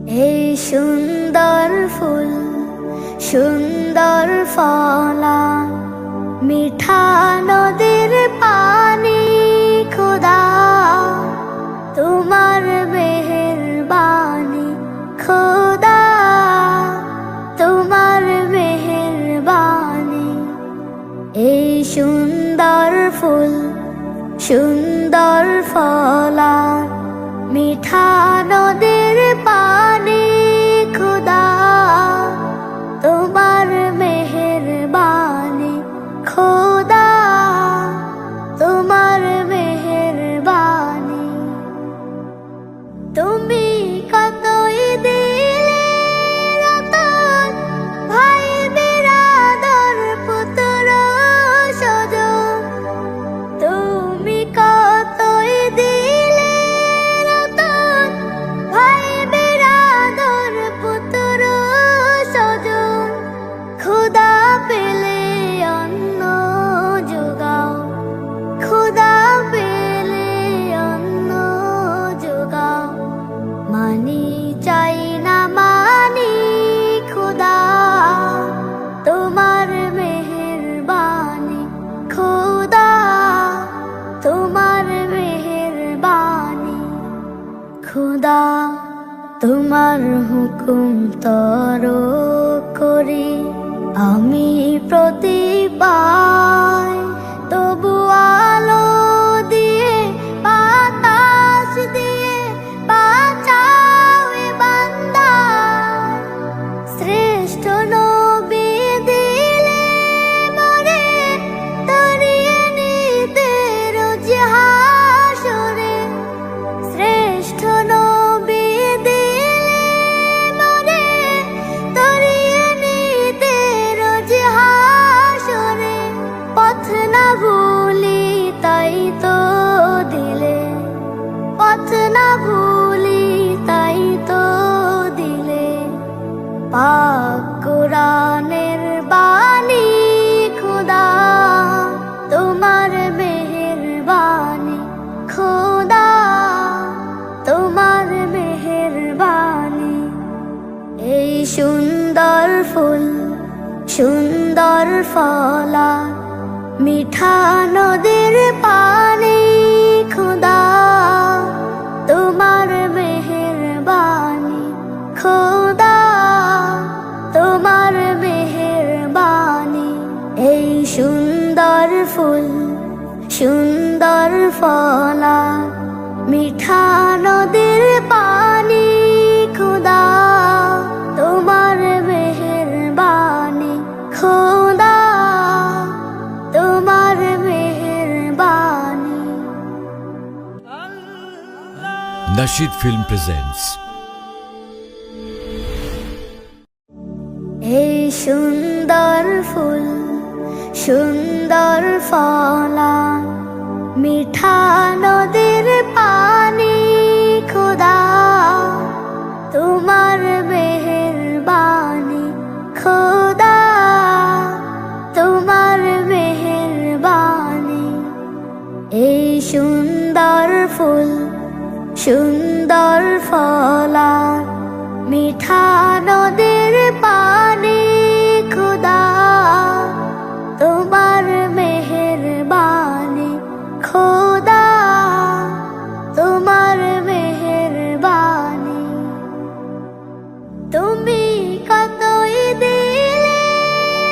এই সুন্দর ফুল সুন্দর ফলা মিঠা নদীর পানি খোদা তোমার মেহেরবানি খোদা তোমার মেহেরবানি এই সুন্দর ফুল সুন্দর ফলা মিঠা নদীর পানি খোদা তোমার মেহেরবানি খোদা তোমার মেহেরবানি তুমি কতই দিলে রতন ভাই বিরাদর পুত্র স্বজন তুমি কতই দিলে রতন ভাই বিরাদর পুত্র স্বজন খোদা পেলে অন্ন যোগাও খোদা পেলে অন্ন যোগাও মানি চাই না মানি খোদা তোমার মেহেরবানি খোদা তোমার মেহেরবানি খোদা তোমার হুকুম তর করি আমি প্রতি পাই তবু আলো দিয়ে বাতাস দিয়ে বাঁচাও এ বান্দা শ্রেষ্ঠ নবী দিলে মরে তরিয়ে নিতে রোজ হাসরে শ্রেষ্ঠ নবী দিলে মরে তরিয়ে নিতে রোজ হাসরে পথ না ভুলি তাই তো দিলে পথ না ভুলি তাই তো দিলে পাক কোরআনের বাণী খোদা তোমার মেহেরবানি খোদা তোমার মেহেরবানি এই সুন্দর ফুল সুন্দর ফলা মিঠা নদীর পানি খোদা তোমার মেহেরবানি খোদা তোমার মেহেরবানি এই সুন্দর ফুল সুন্দর ফলা মিঠা নদীর পানি খোদা তোমার মেহেরবানি খোদা তোমার মেহেরবানি Nasheed Film presents এই সুন্দর ফুল সুন্দর ফলা মিঠা নদীর পানি খোদা তোমার মেহেরবানি খোদা তোমার মেহেরবানি এই সুন্দর ফুল সুন্দর ফলা মিঠা নদী